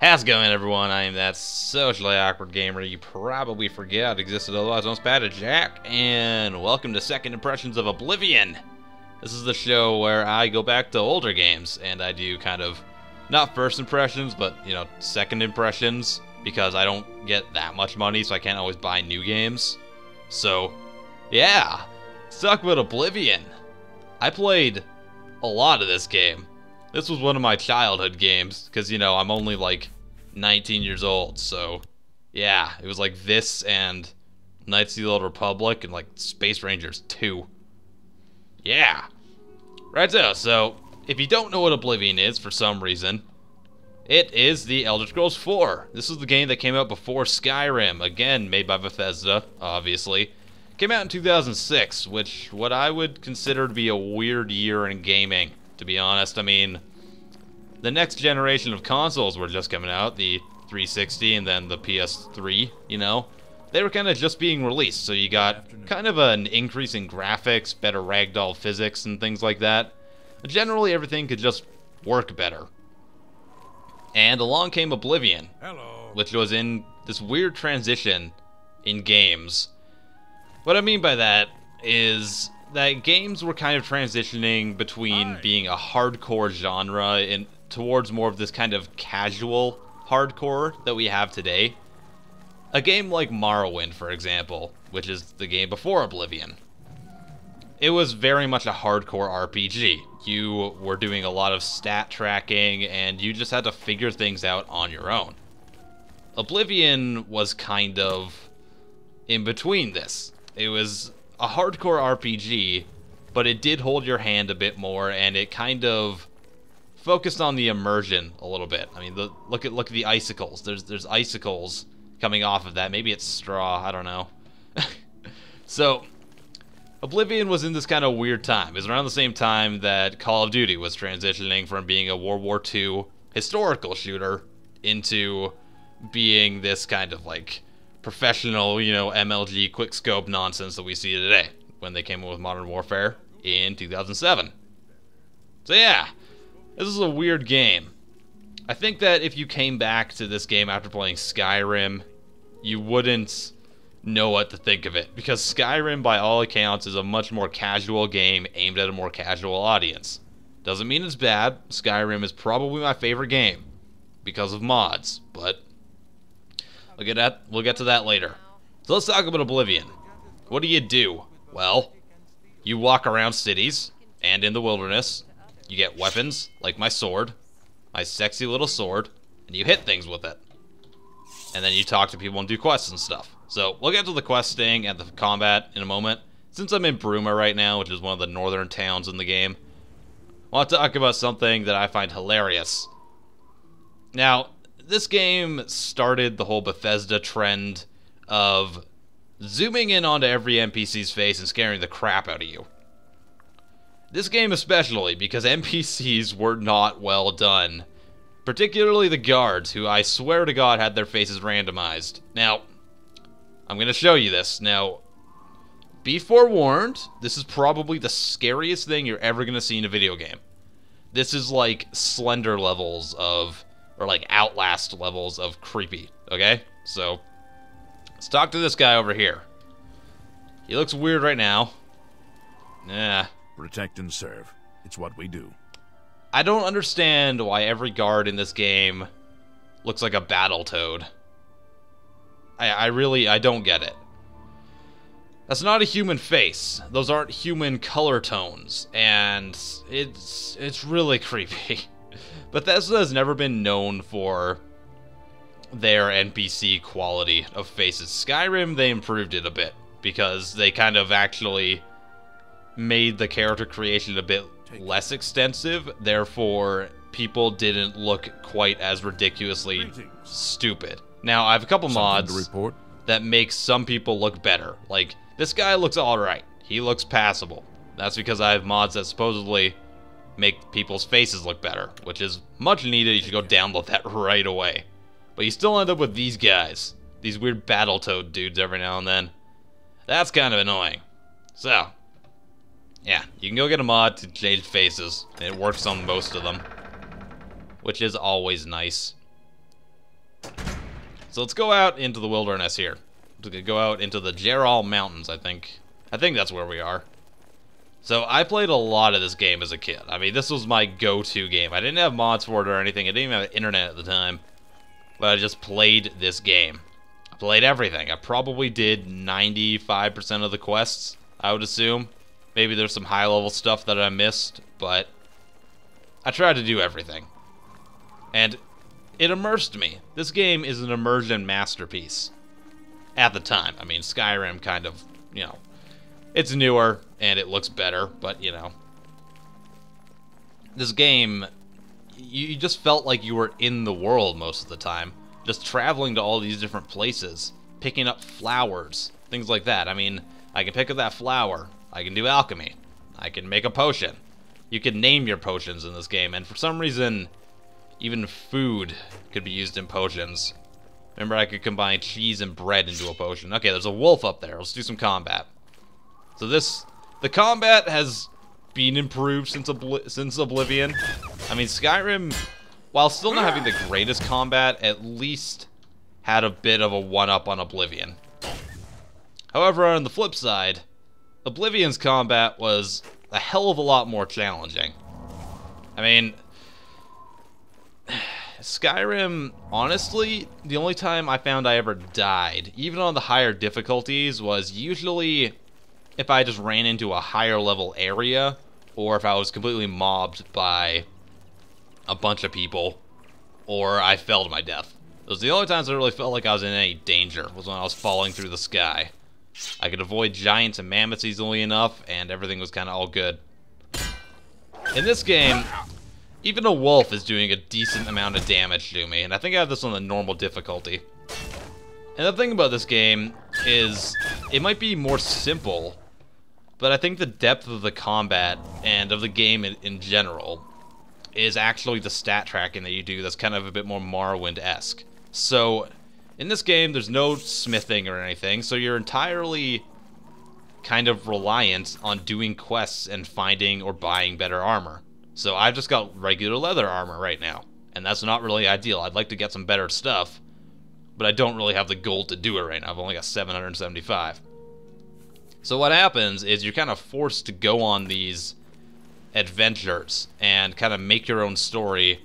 How's it going, everyone? I am that socially awkward gamer you probably forget existed, otherwise known as IAmPattyJack, and welcome to Second Impressions of Oblivion. This is the show where I go back to older games, and I do kind of, not first impressions, but, second impressions, because I don't get that much money, so I can't always buy new games. So, yeah, let's talk about Oblivion. I played a lot of this game. This was one of my childhood games, because, I'm only, 19 years old, so, yeah, it was like this and Knights of the Old Republic and, Space Rangers 2. Yeah. Right so, if you don't know what Oblivion is for some reason, it is the Elder Scrolls 4. This is the game that came out before Skyrim, again, made by Bethesda, obviously. Came out in 2006, which, what I would consider to be a weird year in gaming, to be honest. I mean, the next generation of consoles were just coming out, the 360 and then the PS3, They were kind of just being released, so you got kind of an increase in graphics, better ragdoll physics and things like that. Generally, everything could just work better. And along came Oblivion, which was in this weird transition in games. What I mean by that is that games were kind of transitioning between being a hardcore genre and towards more of this kind of casual hardcore that we have today. A game like Morrowind, for example, which is the game before Oblivion. It was very much a hardcore RPG. You were doing a lot of stat tracking, and you just had to figure things out on your own. Oblivion was kind of in between this. It was a hardcore RPG, but it did hold your hand a bit more, and it kind of focused on the immersion a little bit. I mean, look at the icicles. There's icicles coming off of that. Maybe it's straw. I don't know. So, Oblivion was in this kind of weird time. It was around the same time that Call of Duty was transitioning from being a World War II historical shooter into being this kind of professional, MLG quickscope nonsense that we see today when they came in with Modern Warfare in 2007. So yeah, this is a weird game. I think that if you came back to this game after playing Skyrim, you wouldn't know what to think of it, because Skyrim, by all accounts, is a much more casual game aimed at a more casual audience. Doesn't mean it's bad. Skyrim is probably my favorite game because of mods, but we'll get to that later. So let's talk about Oblivion. What do? Well, you walk around cities and in the wilderness. You get weapons, like my sword, my sexy little sword, and you hit things with it. And then you talk to people and do quests and stuff. So, we'll get to the questing and the combat in a moment. Since I'm in Bruma right now, which is one of the northern towns in the game, I want to talk about something that I find hilarious. Now, this game started the whole Bethesda trend of zooming in onto every NPC's face and scaring the crap out of you. This game especially, because NPCs were not well done. Particularly the guards, who I swear to God had their faces randomized. Now, I'm going to show you this. Now, be forewarned, this is probably the scariest thing you're ever going to see in a video game. This is like Slender levels of, or like Outlast levels of creepy, okay? So, let's talk to this guy over here. He looks weird right now. Yeah. Protect and serve. It's what we do. I don't understand why every guard in this game looks like a Battletoad. I don't get it. That's not a human face. Those aren't human color tones, and it's really creepy. Bethesda has never been known for their NPC quality of faces. Skyrim, they improved it a bit, because they kind of actually made the character creation a bit less extensive, therefore people didn't look quite as ridiculously stupid. Now, I have a couple mods that make some people look better. Like, this guy looks alright. He looks passable. That's because I have mods that supposedly make people's faces look better, which is much needed. You should go download that right away. But you still end up with these guys. These weird Battletoad dudes every now and then. That's kind of annoying. So, yeah, you can go get a mod to change faces, and it works on most of them, which is always nice. So let's go out into the wilderness here. Let's go out into the Geralt Mountains, I think. I think that's where we are. So I played a lot of this game as a kid. I mean, this was my go-to game. I didn't have mods for it or anything. I didn't even have internet at the time. But I just played this game. I played everything. I probably did 95% of the quests, I would assume. Maybe there's some high-level stuff that I missed, but I tried to do everything. And it immersed me. This game is an immersion masterpiece. At the time. I mean, Skyrim kind of, you know, it's newer and it looks better, but, you know. This game, you just felt like you were in the world most of the time. Just traveling to all these different places, picking up flowers, things like that. I mean, I can pick up that flower. I can do alchemy. I can make a potion. You can name your potions in this game, and for some reason, even food could be used in potions. Remember, I could combine cheese and bread into a potion. Okay, there's a wolf up there. Let's do some combat. So the combat has been improved since Oblivion. I mean, Skyrim, while still not having the greatest combat, at least had a bit of a one-up on Oblivion. However, on the flip side, Oblivion's combat was a hell of a lot more challenging. I mean, Skyrim, honestly, the only time I found I ever died, even on the higher difficulties, was usually if I just ran into a higher level area, or if I was completely mobbed by a bunch of people, or I fell to my death. Those are the only times I really felt like I was in any danger, was when I was falling through the sky. I could avoid giants and mammoths easily enough, and everything was kind of all good. In this game, even a wolf is doing a decent amount of damage to me, and I think I have this on the normal difficulty. And the thing about this game is, it might be more simple, but I think the depth of the combat and of the game in general is actually the stat tracking that you do that's kind of a bit more Morrowind-esque. So, in this game, there's no smithing or anything, so you're entirely kind of reliant on doing quests and finding or buying better armor. So I've just got regular leather armor right now, and that's not really ideal. I'd like to get some better stuff, but I don't really have the gold to do it right now. I've only got 775. So what happens is you're kind of forced to go on these adventures and kind of make your own story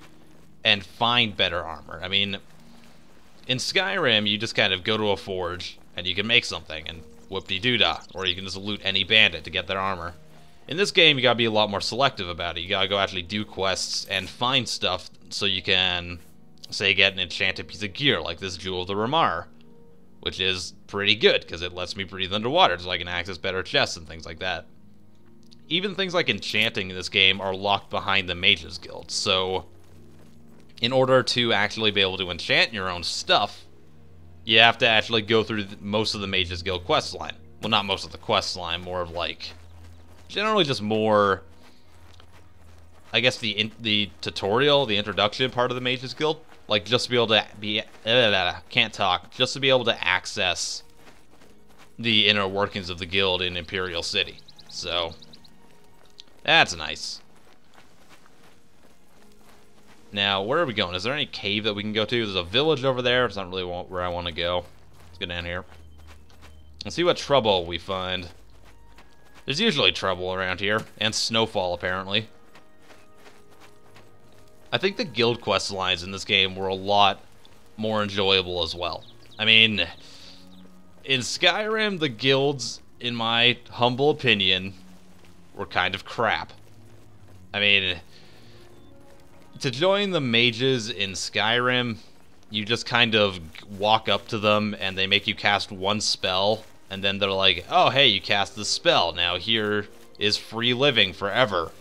and find better armor. I mean, in Skyrim, you just kind of go to a forge and you can make something and whoop-de-doo-dah, or you can just loot any bandit to get their armor. In this game, you gotta be a lot more selective about it. You gotta go actually do quests and find stuff so you can, say, get an enchanted piece of gear, like this Jewel of the Ramar, which is pretty good, because it lets me breathe underwater, so I can access better chests and things like that. Even things like enchanting in this game are locked behind the Mages Guild, so in order to actually be able to enchant your own stuff, you have to actually go through most of the Mages Guild quest line. Well, not most of the quest line, more of like, generally just more, I guess, the tutorial, the introduction part of the Mages Guild. Like, just to be able to can't talk. Just to be able to access the inner workings of the guild in Imperial City. So, that's nice. Now, where are we going? Is there any cave that we can go to? There's a village over there. It's not really where I want to go. Let's get down here. Let's see what trouble we find. There's usually trouble around here, and snowfall, apparently. I think the guild quest lines in this game were a lot more enjoyable as well. I mean, in Skyrim, the guilds, in my humble opinion, were kind of crap. I mean, to join the mages in Skyrim, you just kind of walk up to them and they make you cast one spell, and then they're like, oh, hey, you cast this spell. Now here is free living forever.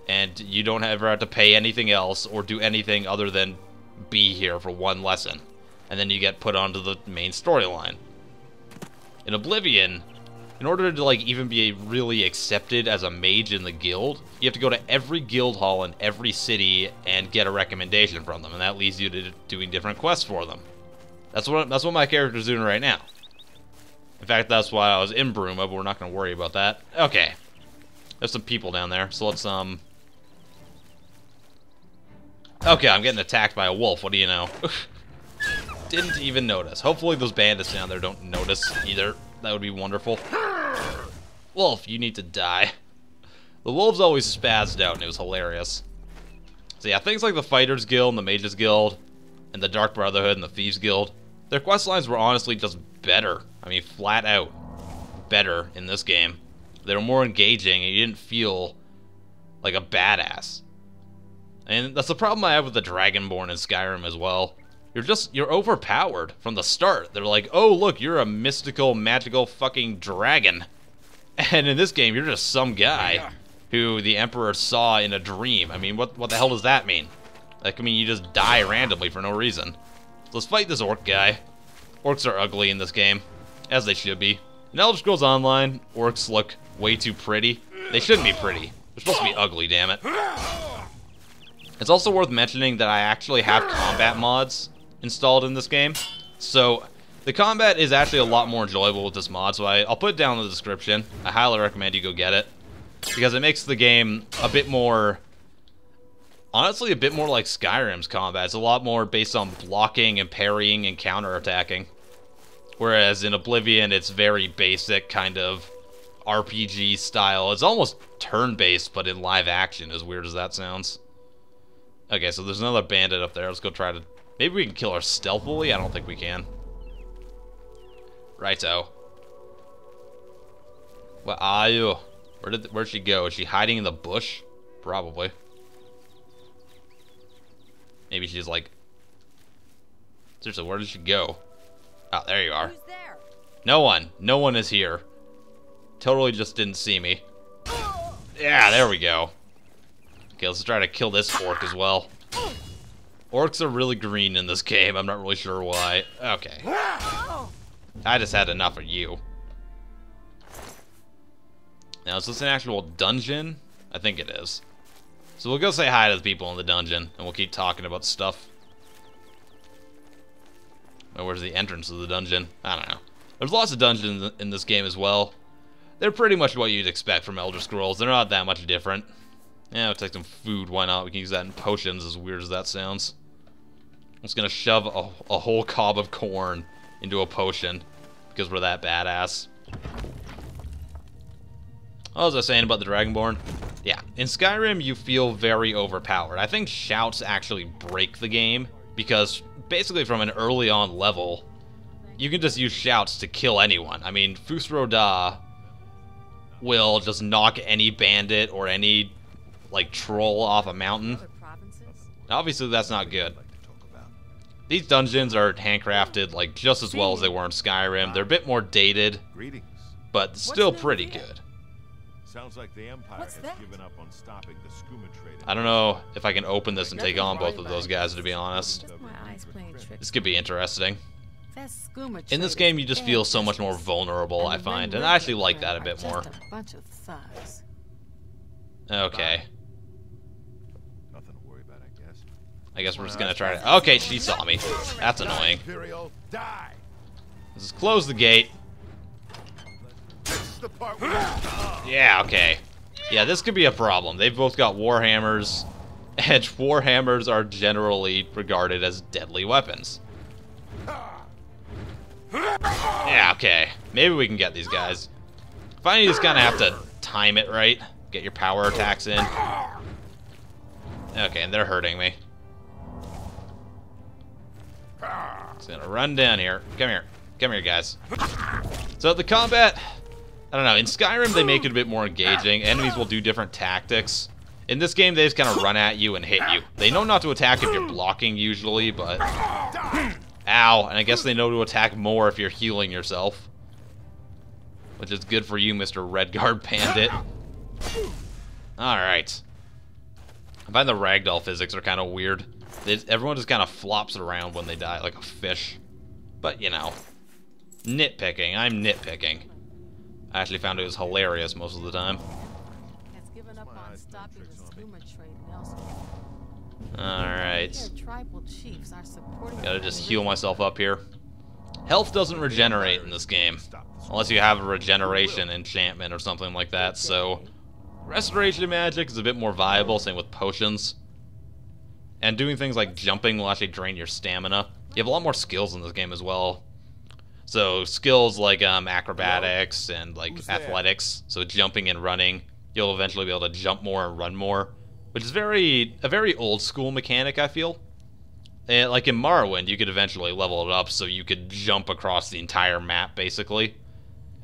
And you don't ever have to pay anything else or do anything other than be here for one lesson. And then you get put onto the main storyline. In Oblivion, in order to like even be really accepted as a mage in the guild, you have to go to every guild hall in every city and get a recommendation from them, and that leads you to doing different quests for them. That's what my character's doing right now. In fact, that's why I was in Bruma, but we're not going to worry about that. Okay. There's some people down there, so let's, Okay, I'm getting attacked by a wolf, what do you know? Didn't even notice. Hopefully those bandits down there don't notice either. That would be wonderful. Wolf, you need to die. The wolves always spazzed out, and it was hilarious. So yeah, things like the Fighters Guild and the Mages Guild, and the Dark Brotherhood and the Thieves Guild, their quest lines were honestly just better. I mean, flat out better in this game. They were more engaging, and you didn't feel like a badass. And that's the problem I have with the Dragonborn in Skyrim as well. You're overpowered from the start. They're like, oh, look, you're a mystical, magical fucking dragon. And in this game, you're just some guy who the Emperor saw in a dream. I mean, what the hell does that mean? Like, I mean, you just die randomly for no reason. So let's fight this orc guy. Orcs are ugly in this game, as they should be. In Elder Scrolls Online, orcs look way too pretty. They shouldn't be pretty. They're supposed to be ugly, damn it. It's also worth mentioning that I actually have combat mods installed in this game. So the combat is actually a lot more enjoyable with this mod, so I'll put it down in the description. I highly recommend you go get it, because it makes the game a bit more, honestly, a bit more like Skyrim's combat. It's a lot more based on blocking and parrying and counterattacking. Whereas in Oblivion, it's very basic kind of RPG style. It's almost turn-based, but in live action, as weird as that sounds. Okay, so there's another bandit up there. Let's go try to... Maybe we can kill her stealthily? I don't think we can. Righto. Where are you? Where'd she go? Is she hiding in the bush? Probably. Maybe she's like... Seriously, where did she go? Oh, there you are. Who's there? No one. No one is here. Totally just didn't see me. Yeah, there we go. Okay, let's try to kill this orc as well. Orcs are really green in this game. I'm not really sure why. Okay. I just had enough of you. Now, is this an actual dungeon? I think it is. So we'll go say hi to the people in the dungeon, and we'll keep talking about stuff. Oh, where's the entrance of the dungeon? I don't know. There's lots of dungeons in this game as well. They're pretty much what you'd expect from Elder Scrolls. They're not that much different. Yeah, we'll take some food. Why not? We can use that in potions, as weird as that sounds. I'm just gonna shove a whole cob of corn into a potion because we're that badass. What was I saying about the Dragonborn? Yeah, in Skyrim you feel very overpowered. I think shouts actually break the game because basically from an early on level, you can just use shouts to kill anyone. I mean, Fusroda will just knock any bandit or any like troll off a mountain. Obviously that's not good. These dungeons are handcrafted like just as well as they were in Skyrim. They're a bit more dated, but still pretty good. Sounds like the Empire has given up on stopping the skooma trade. I don't know if I can open this and take on both of those guys, to be honest. This could be interesting. In this game, you just feel so much more vulnerable, I find, and I actually like that a bit more. Okay. Nothing to worry about, I guess. I guess we're just gonna try to... Okay, she saw me. That's annoying. Imperial, die. Let's just close the gate. The part Yeah, okay. Yeah, this could be a problem. They've both got warhammers, and warhammers are generally regarded as deadly weapons. Yeah, okay. Maybe we can get these guys. Finally, you just kind of have to time it right. Get your power attacks in. Okay, and they're hurting me. Just gonna run down here. Come here. Come here, guys. So the combat... I don't know, in Skyrim they make it a bit more engaging. Enemies will do different tactics. In this game they just kind of run at you and hit you. They know not to attack if you're blocking usually, but... Ow, and I guess they know to attack more if you're healing yourself. Which is good for you, Mr. Redguard Bandit. Alright. I find the ragdoll physics are kind of weird. Everyone just kind of flops around when they die like a fish. But, you know. Nitpicking, I'm nitpicking. I actually found it was hilarious most of the time. Alright. Gotta just heal myself up here. Health doesn't regenerate in this game. Unless you have a regeneration enchantment or something like that, so... Restoration magic is a bit more viable, same with potions. And doing things like jumping will actually drain your stamina. You have a lot more skills in this game as well. So skills like acrobatics and like athletics. So jumping and running. You'll eventually be able to jump more and run more, which is a very old school mechanic, I feel. And like in Morrowind, you could eventually level it up so you could jump across the entire map, basically.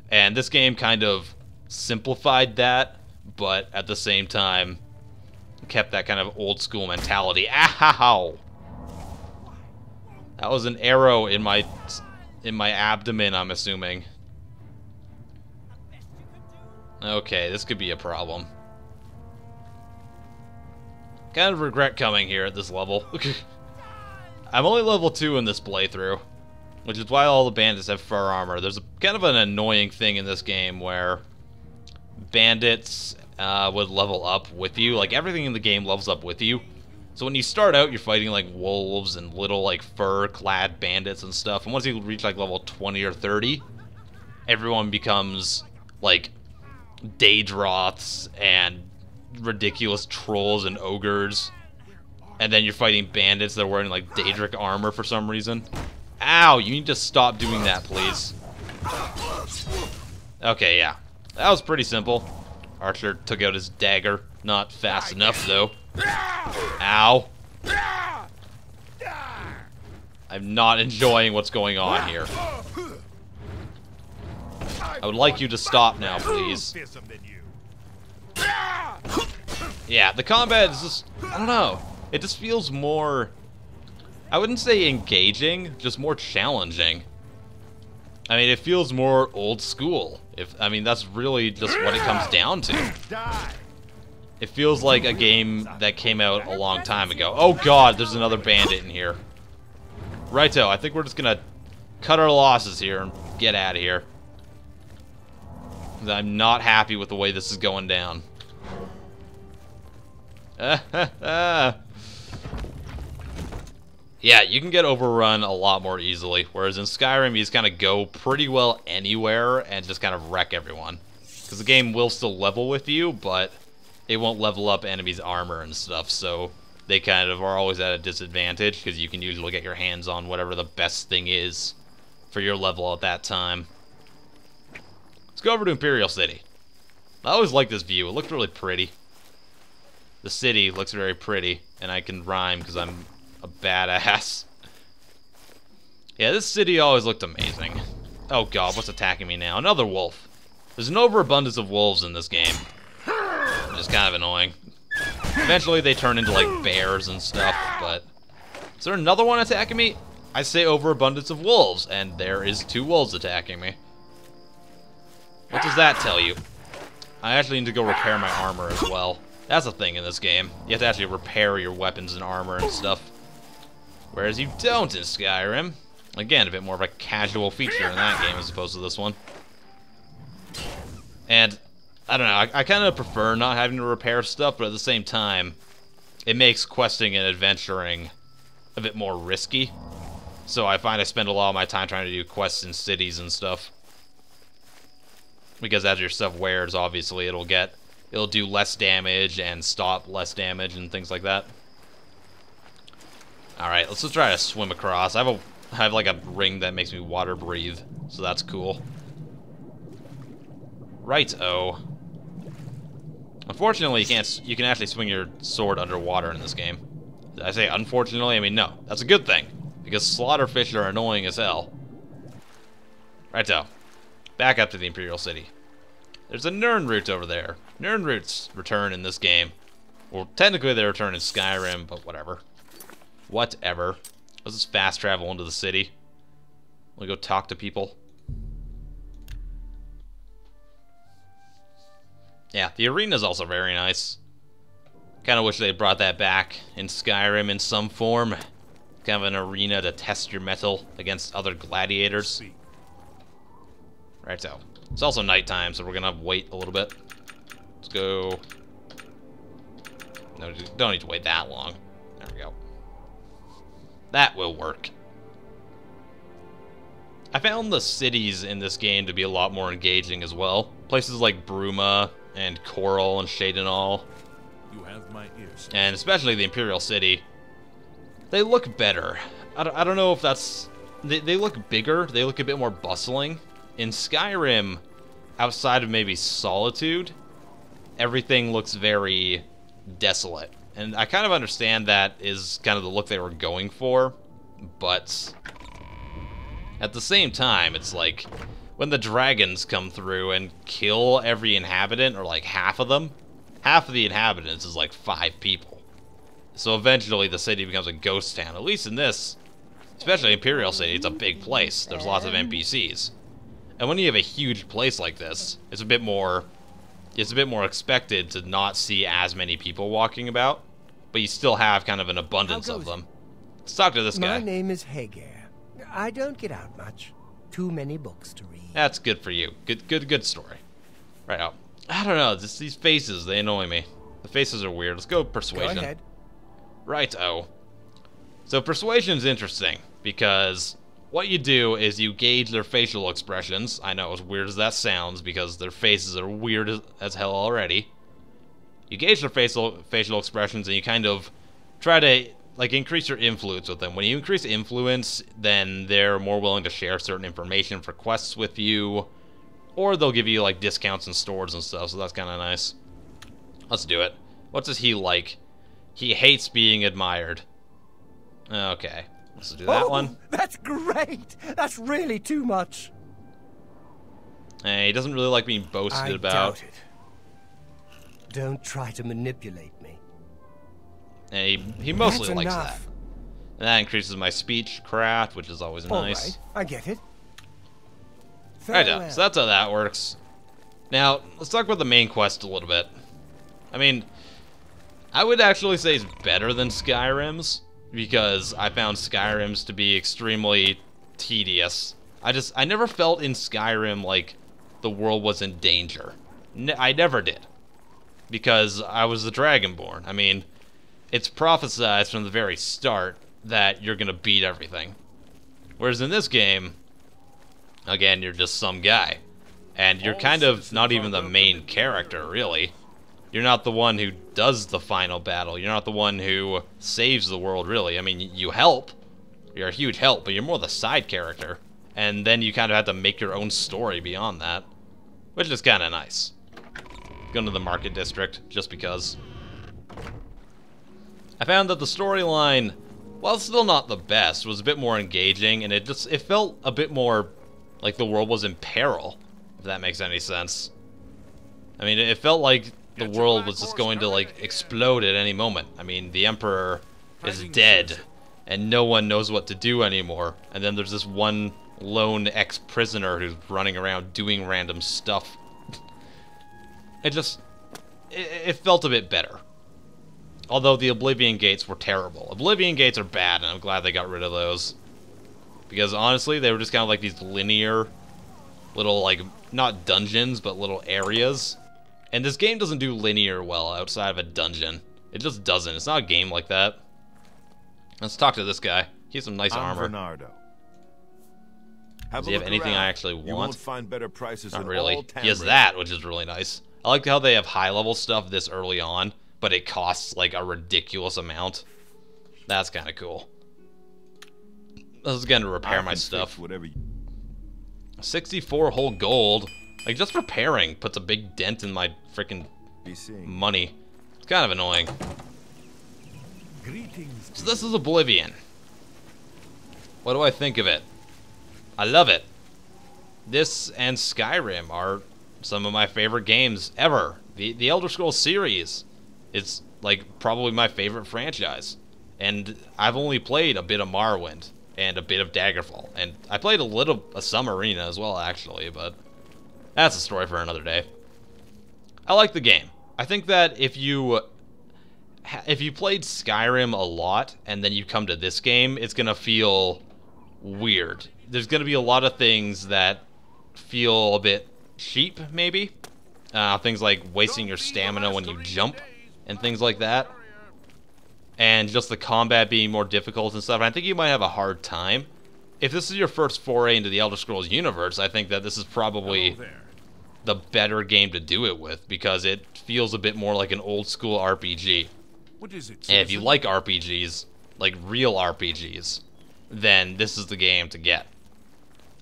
And this game kind of simplified that, but at the same time kept that kind of old school mentality. Ow! That was an arrow in my abdomen, I'm assuming. Okay, this could be a problem. Kind of regret coming here at this level. I'm only level 2 in this playthrough, which is why all the bandits have fur armor. There's kind of an annoying thing in this game where bandits would level up with you. Like, everything in the game levels up with you. So when you start out, you're fighting like wolves and little like fur-clad bandits and stuff. And once you reach like level 20 or 30, everyone becomes like Daedroths and ridiculous trolls and ogres. And then you're fighting bandits that are wearing like Daedric armor for some reason. Ow, you need to stop doing that, please. Okay, yeah. That was pretty simple. Archer took out his dagger. Not fast enough, though. Ow. I'm not enjoying what's going on here. I would like you to stop now, please. Yeah, the combat is just, I don't know. It just feels more, I wouldn't say engaging, just more challenging. I mean, it feels more old school. I mean, that's really just what it comes down to. It feels like a game that came out a long time ago. Oh god, there's another bandit in here. Righto, I think we're just gonna cut our losses here and get out of here. I'm not happy with the way this is going down. Yeah, you can get overrun a lot more easily, whereas in Skyrim you just kind of go pretty well anywhere and just kind of wreck everyone. Because the game will still level with you, but it won't level up enemies' armor and stuff, so they kind of are always at a disadvantage, because you can usually get your hands on whatever the best thing is for your level at that time. Let's go over to Imperial City. I always like this view, it looked really pretty. The city looks very pretty, and I can rhyme because I'm a badass. Yeah, this city always looked amazing. Oh god, what's attacking me now? Another wolf. There's an overabundance of wolves in this game, which is kind of annoying. Eventually they turn into like bears and stuff, but is there another one attacking me? I say overabundance of wolves, and there is 2 wolves attacking me. What does that tell you? I actually need to go repair my armor as well. That's a thing in this game. You have to actually repair your weapons and armor and stuff. Whereas you don't in Skyrim. Again, a bit more of a casual feature in that game as opposed to this one. And, I don't know, I kind of prefer not having to repair stuff, but at the same time, it makes questing and adventuring a bit more risky. So I find I spend a lot of my time trying to do quests in cities and stuff. Because as your stuff wears, obviously, it'll do less damage and stop less damage and things like that. Alright, let's just try to swim across. I have like a ring that makes me water breathe, so that's cool. Right-o. Unfortunately, you can actually swing your sword underwater in this game. Did I say unfortunately? I mean, no. That's a good thing, because slaughterfish are annoying as hell. Right-o. Back up to the Imperial City. There's a Nirn route over there. Nirn routes return in this game. Well, technically they return in Skyrim, but whatever. Whatever. Let's just fast travel into the city. We'll go talk to people. Yeah, the arena's also very nice. Kind of wish they brought that back in Skyrim in some form. Kind of an arena to test your mettle against other gladiators. Right, so it's also nighttime, so we're gonna wait a little bit. Let's go. No, don't need to wait that long. There we go. That will work. I found the cities in this game to be a lot more engaging as well. Places like Bruma and Coral and Shadenall. You have my ears. And especially the Imperial City. They look better. I don't know if that's... They look bigger. They look a bit more bustling. In Skyrim, outside of maybe Solitude, everything looks very desolate. And I kind of understand that is kind of the look they were going for, but at the same time, it's like when the dragons come through and kill every inhabitant, or like half of them, half of the inhabitants is like 5 people. So eventually the city becomes a ghost town. At least in this, especially Imperial City, it's a big place. There's lots of NPCs. And when you have a huge place like this, it's a bit more expected to not see as many people walking about, but you still have kind of an abundance of them. Let's talk to this guy. My name is Hagar. I don't get out much. Too many books to read. That's good for you. Good story. Right out. I don't know, just these faces, they annoy me. The faces are weird. Let's go persuasion. Go ahead. Right-o. So persuasion's interesting, because what you do is you gauge their facial expressions. I know, as weird as that sounds, because their faces are weird as hell already. You gauge their facial expressions, and you kind of try to, like, increase your influence with them. When you increase influence, then they're more willing to share certain information for quests with you, or they'll give you, like, discounts in stores and stuff, so that's kind of nice. Let's do it. What does he like? He hates being admired. Okay. Let's do that one. That's great! That's really too much. Hey, he doesn't really like being boasted about. Doubt it. Don't try to manipulate me. Hey, he mostly That's likes enough. that. And that increases my speech craft, which is always nice. All right, I get it. Right, so that's how that works. Now, let's talk about the main quest a little bit. I mean, I would actually say it's better than Skyrim's, because I found Skyrim's to be extremely tedious. I never felt in Skyrim like the world was in danger. I never did. Because I was the Dragonborn. I mean, it's prophesized from the very start that you're gonna beat everything. Whereas in this game, again, you're just some guy. And you're kind of not even the main character, really. You're not the one who does the final battle. You're not the one who saves the world, really. I mean, you help. You're a huge help, but you're more the side character. And then you kind of have to make your own story beyond that. Which is kind of nice. Going to the market district, just because. I found that the storyline, while still not the best, was a bit more engaging, and it felt a bit more like the world was in peril, if that makes any sense. I mean, it felt like the world was just going to, like, explode at any moment. I mean, the Emperor is dead, and no one knows what to do anymore, and then there's this one lone ex-prisoner who's running around doing random stuff. It felt a bit better. Although the Oblivion gates were terrible. Oblivion gates are bad, and I'm glad they got rid of those. Because honestly, they were just kind of like these linear little, like, not dungeons, but little areas. And this game doesn't do linear well outside of a dungeon. It just doesn't. It's not a game like that. Let's talk to this guy. He has some nice armor. Bernardo. Does he have anything I actually want? You won't find better prices Not in really. all He has that, which is really nice. I like how they have high-level stuff this early on, but it costs, like, a ridiculous amount. That's kind of cool. I was going to repair my stuff. 64 whole gold. Like, just repairing puts a big dent in my freaking money. It's kind of annoying. So this is Oblivion. What do I think of it? I love it. This and Skyrim are some of my favorite games ever. The Elder Scrolls series is, like, probably my favorite franchise. And I've only played a bit of Morrowind and a bit of Daggerfall. And I played a little of some Arena as well, actually, but that's a story for another day. I like the game. I think that if you played Skyrim a lot and then you come to this game, it's gonna feel weird. There's gonna be a lot of things that feel a bit cheap, maybe. Things like wasting your stamina when you jump and things like that. And just the combat being more difficult and stuff. And I think you might have a hard time. If this is your first foray into the Elder Scrolls universe, I think that this is probably the better game to do it with, because it feels a bit more like an old school RPG. What is it, and if you like RPGs, like real RPGs, then this is the game to get.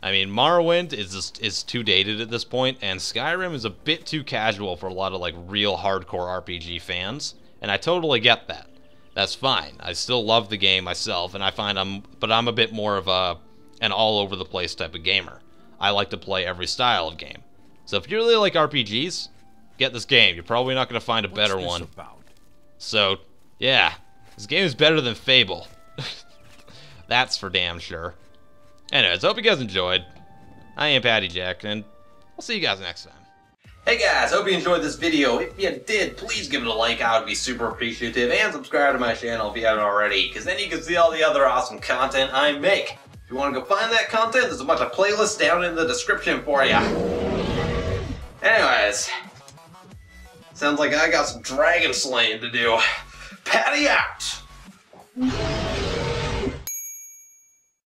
I mean, Morrowind is too dated at this point, and Skyrim is a bit too casual for a lot of like real hardcore RPG fans, and I totally get that. That's fine. I still love the game myself, and I find I'm a bit more of an all over the place type of gamer. I like to play every style of game. So if you really like RPGs, get this game. You're probably not going to find a better one. So, yeah, this game is better than Fable. That's for damn sure. Anyways, I hope you guys enjoyed. I am PattyJack, and I'll see you guys next time. Hey guys, hope you enjoyed this video. If you did, please give it a like. I would be super appreciative. And subscribe to my channel if you haven't already, because then you can see all the other awesome content I make. If you want to go find that content, there's a bunch of playlists down in the description for you. Anyways, sounds like I got some dragon slaying to do. Patty out!